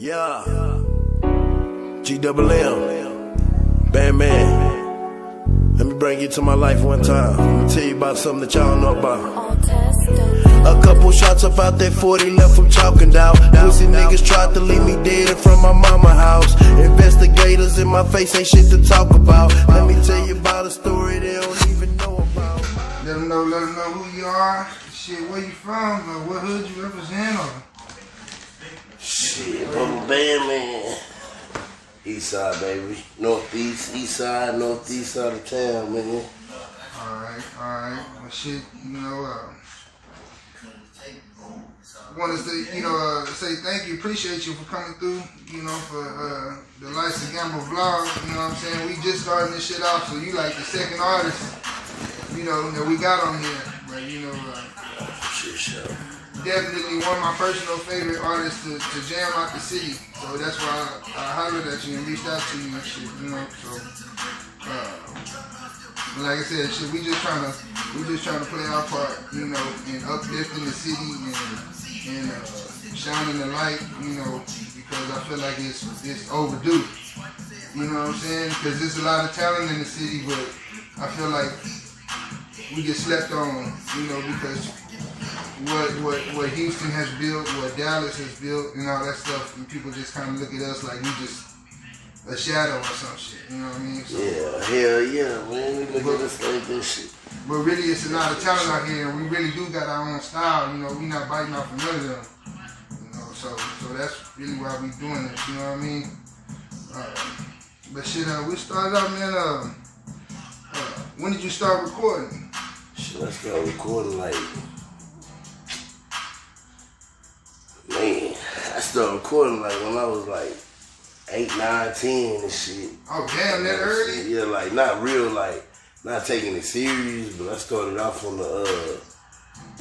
Yeah. G-double-M. Bandmann. Let me bring you to my life one time. Let me tell you about something that y'all know about. A couple shots up out that 40 left from chalking down. Boosie niggas tried to leave me dead in front of my mama house. Investigators in my face ain't shit to talk about. Let me tell you about a story they don't even know about. Let them know who you are. Shit, where you from, or what hood you represent, or... Shit, Bubba Bandmann. Eastside, baby. Northeast, eastside, northeast side of town, man. Alright. Well, shit, wanted to, say thank you, appreciate you for coming through, for the Lights of Gamble vlog, you know what I'm saying? We just starting this shit off, so you like the second artist, that we got on here. But, definitely one of my personal favorite artists to jam out the city. So that's why I hollered at you and reached out to you and shit, So, like I said, shit, we just trying to play our part, in uplifting the city and shining the light, because I feel like it's overdue. You know what I'm saying? Because there's a lot of talent in the city, but I feel like we get slept on, because what Houston has built, what Dallas has built, and all that stuff, and people just kind of look at us like we just a shadow or some shit, you know what I mean? So, yeah, hell yeah, man, we look at us like this shit. But really, it's a lot of talent out here, and we really do got our own style, we not biting off of none of them, so that's really why we doing this, you know what I mean? But shit, we started out, man, when did you start recording? Shit, I started recording I started recording when I was 8, 9, 10 and shit. Oh damn, that early? Yeah, not real, not taking it serious, but I started off on the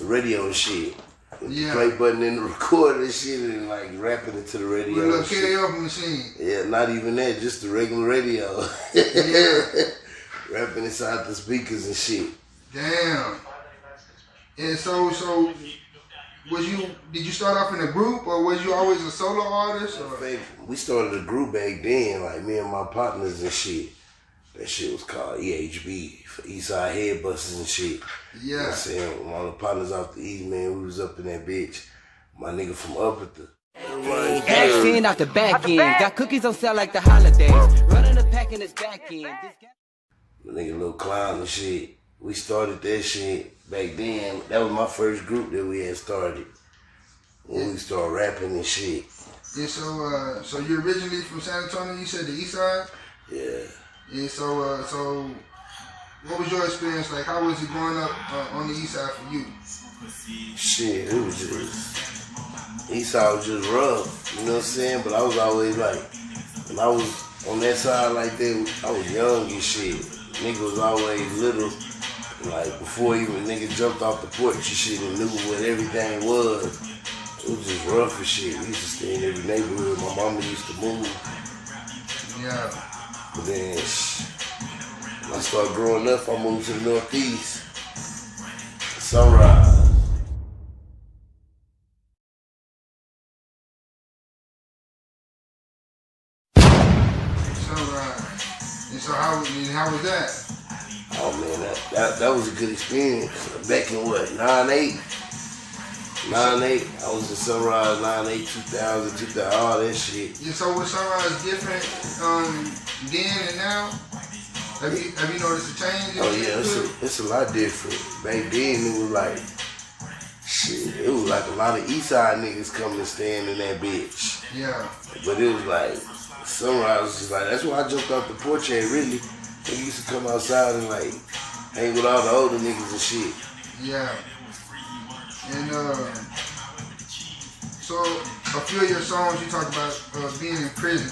radio and shit. With the play button in the recorder and shit and rapping it to the radio. With a little karaoke machine. Yeah, not even that, just the regular radio. Yeah. Rapping inside the speakers and shit. Damn. And so did you start off in a group, or was you always a solo artist? Or? We started a group back then, me and my partners and shit. That shit was called EHB, for Eastside Head Bustas and shit. Yeah. You know what I'm saying? All the partners off the East, man, we was up in that bitch. My nigga from up at the... Back end out the back end. Got cookies on sale like the holidays. Running the pack in his back end. The nigga Lil Clown and shit. We started that shit back then. That was my first group that we had started. When we started rapping and shit. Yeah, so you're originally from San Antonio, you said the East Side? Yeah. Yeah, so what was your experience like? How was it growing up on the East Side for you? Shit, it was just, East Side was just rough, you know what I'm saying? But I was always when I was on that side like that, I was young and shit. Nigga was always little. Before even niggas jumped off the porch and shit and knew what everything was. It was just rough as shit. We used to stay in every neighborhood. My mama used to move. Yeah. But then, when I started growing up, I moved to the Northeast. Sunrise. And so how was that? Oh man, that was a good experience. Back in what, 9-8? 9-8, I was in Sunrise, 9-8, 2000, all that shit. Yeah, so was Sunrise different then and now? Have you noticed a change? Oh yeah, it's a lot different. Back then it was shit, it was a lot of Eastside niggas coming and staying in that bitch. Yeah. But it was Sunrise was just that's why I jumped off the porch and really. They used to come outside and hang with all the older niggas and shit. Yeah. And so a few of your songs you talk about being in prison.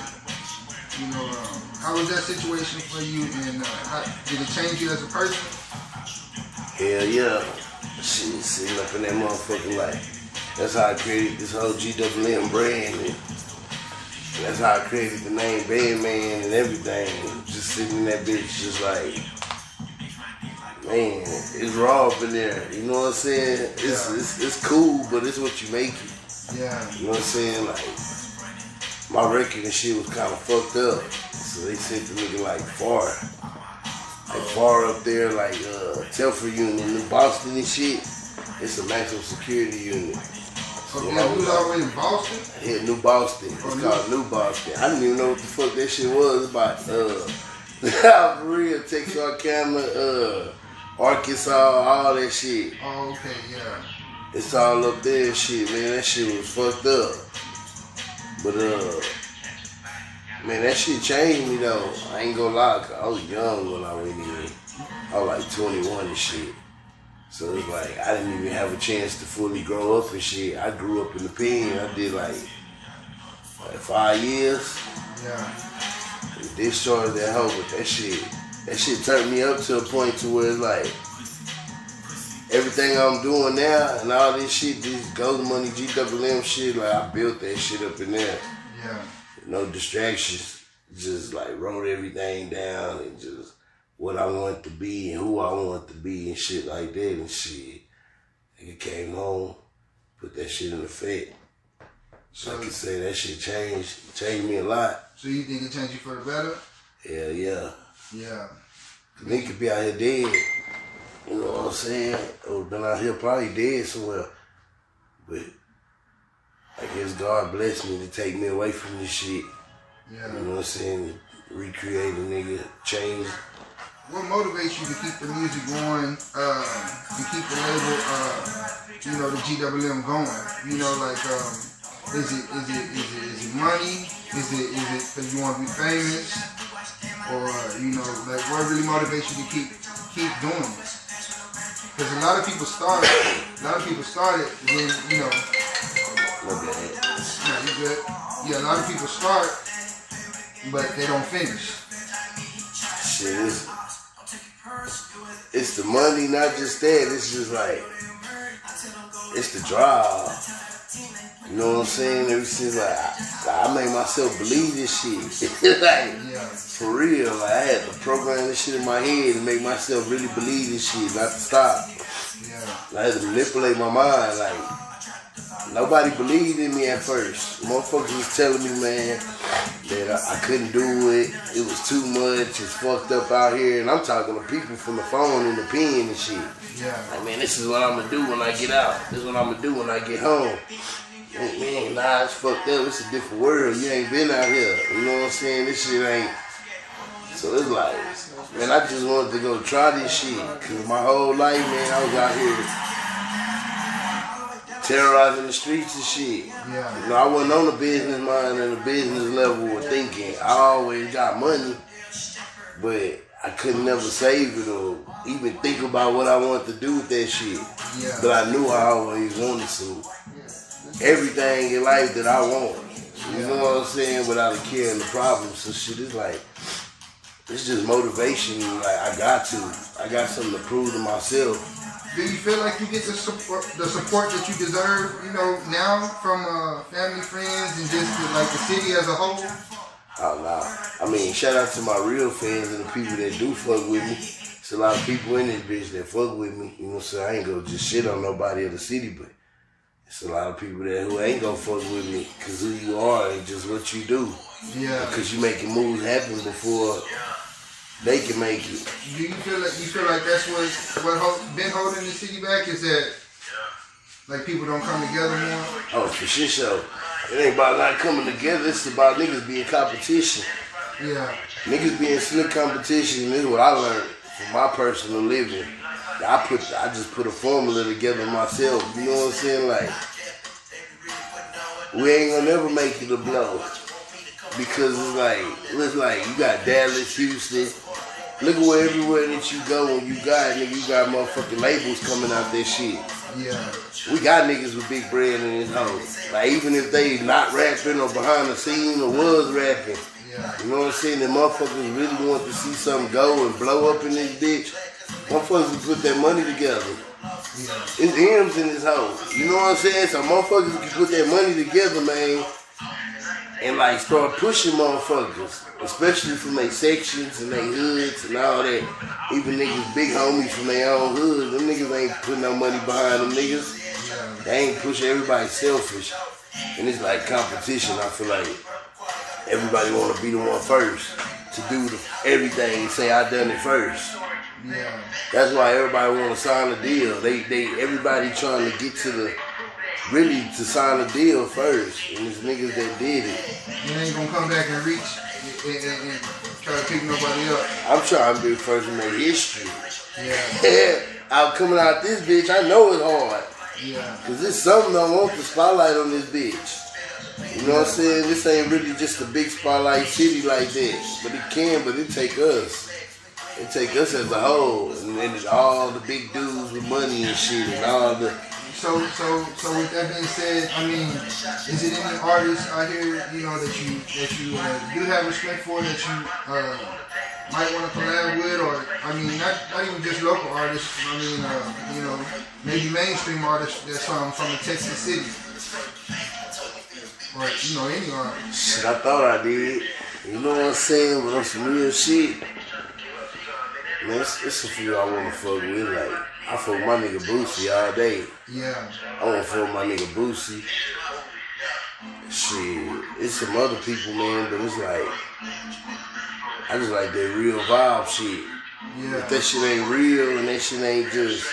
How was that situation for you, and did it change you as a person? Hell yeah. Shit, sitting up in that motherfucking that's how I created this whole G-double-M brand. And that's how I created the name Bandmann and everything. Just sitting in that bitch, just man, it's raw up in there. You know what I'm saying? It's cool, but it's what you make it. Yeah. You know what I'm saying? my record and shit was kind of fucked up. So they sent the nigga like far up there, like Telford Union, New Boston and shit. It's a maximum security unit. So you was already in Boston? Yeah, New Boston. It's called New Boston. I didn't even know what the fuck that shit was. About for real, Texarkana, Arkansas, all that shit. Oh, okay, yeah. It's all up there and shit, man. That shit was fucked up. But man, that shit changed me though. I ain't gonna lie, 'cause I was young when I went in. I was like 21 and shit. So it's like I didn't even have a chance to fully grow up and shit. I grew up in the pen. I did like 5 years. Yeah. And discharged that hoe, but that shit turned me up to a point to where it's like everything I'm doing now and all this shit, this Golden Money GWM shit, like I built that shit up in there. Yeah. No distractions. Just like wrote everything down and just what I want to be and who I want to be and shit like that and shit. Nigga came home, put that shit in effect. So I can say that shit changed me a lot. So you think it changed you for the better? Hell yeah. Yeah. Nigga could be out here dead. You know what I'm saying? Or been out here probably dead somewhere. But I guess God blessed me to take me away from this shit. Yeah. You know what I'm saying? Recreate a nigga, change. What motivates you to keep the music going, to keep the label, the GWM going? You know, like, is it money? Is it because you want to be famous? Or, like, what really motivates you to keep doing it? Because a lot of people started when, My bad. yeah, you good. Yeah, a lot of people start, but they don't finish. Shit, it's the money, not just that. It's just like, it's the drive. You know what I'm saying? Ever since I made myself believe this shit. Like, for real. Like, I had to program this shit in my head and make myself really believe this shit, not to stop. I had to manipulate my mind. Like, nobody believed in me at first. Motherfuckers was telling me, man, that I couldn't do it. It was too much. It's fucked up out here. And I'm talking to people from the phone and the pen and shit. Like, man, this is what I'm going to do when I get out. This is what I'm going to do when I get home. Man, nah, it's fucked up. It's a different world. You ain't been out here. You know what I'm saying? This shit ain't. So it's like, man, I just wanted to go try this shit. Because my whole life, man, I was out here terrorizing the streets and shit. You know, I wasn't on the business mind and the business level of thinking. I always got money, but I could never save it or even think about what I wanted to do with that shit. But I knew I always wanted to. Everything in life that I want. You know what I'm saying? Without a care and the problems. So shit is like, it's just motivation. Like, I got something to prove to myself. Do you feel like you get the support that you deserve, now from family, friends, and just like the city as a whole? Oh, nah. I mean, shout out to my real fans and the people that do fuck with me. There's a lot of people in this bitch that fuck with me. You know what I'm saying? I ain't gonna just shit on nobody in the city, but it's a lot of people there who ain't gonna fuck with me because who you are and just what you do. Because you making moves happen before they can make it. Do you feel like that's what been holding the city back, is that like people don't come together more? Oh, for shit show. It ain't about not coming together, it's about niggas being competition. Niggas being slick competition, this is what I learned from my personal living. I just put a formula together myself, you know what I'm saying? Like, we ain't gonna never make it a blow. Because it's like you got Dallas, Houston. Look at everywhere that you go and you got motherfucking labels coming out that shit. We got niggas with big bread in this house. Like, even if they not rapping or behind the scene or was rapping. You know what I'm saying? The motherfuckers really want to see something go and blow up in this bitch. Motherfuckers will put that money together. It's M's in this house. You know what I'm saying? So motherfuckers can put that money together, man. And like start pushing motherfuckers, especially from their sections and their hoods and all that. Even niggas, big homies from their own hood, them niggas ain't putting no money behind them niggas. They ain't pushing, everybody selfish. And it's like competition, I feel like. everybody want to be the one first to do everything. Say I done it first. Yeah. That's why everybody want to sign a deal. Everybody trying to get to to sign a deal first. And it's niggas that did it. You ain't gonna come back and reach and try to pick nobody up. I'm trying to be the first to make history. Yeah. I'm coming out this bitch, I know it's hard. Yeah. Cause it's something I want the spotlight on this bitch. You know what I'm saying? This ain't really just a big spotlight city like that. But it take us. It take us as a whole. And then all the big dudes with money and shit and all the... So with that being said, I mean, is it any artists out here, that you do have respect for, that you might want to collab with, or I mean, not even just local artists. I mean, maybe mainstream artists that's from a Texas city, or any artist. Shit, I thought I did. You know what I'm saying? But on some real shit, man, it's a few I want to fuck with. Like, I fuck with my nigga Boosie all day. Yeah. I want to fuck with my nigga Boosie. Shit, it's some other people, man, but it's like, I just like that real vibe shit. Yeah. If that shit ain't real and that shit ain't just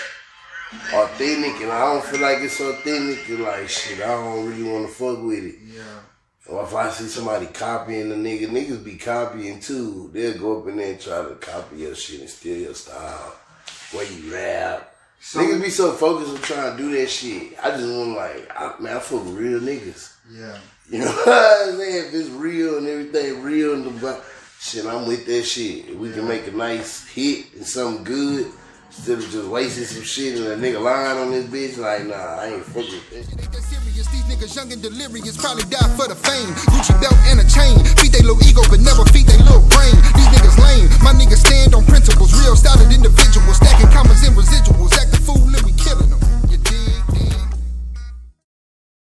authentic, and I don't feel like it's authentic, and like, shit, I don't really want to fuck with it. Yeah. Or if I see somebody copying the niggas be copying too. They'll go up in there and try to copy your shit and steal your style, way you rap. Niggas be so focused on trying to do that shit. I just want I fuck with real niggas. Yeah. You know what I'm saying? If it's real and everything real and the shit, I'm with that shit. If we can make a nice hit and something good, instead of just wasting some shit and a nigga lying on this bitch, like, nah, I ain't fucking with that. These niggas young and delirious probably die for the fame. Gucci belt and a chain.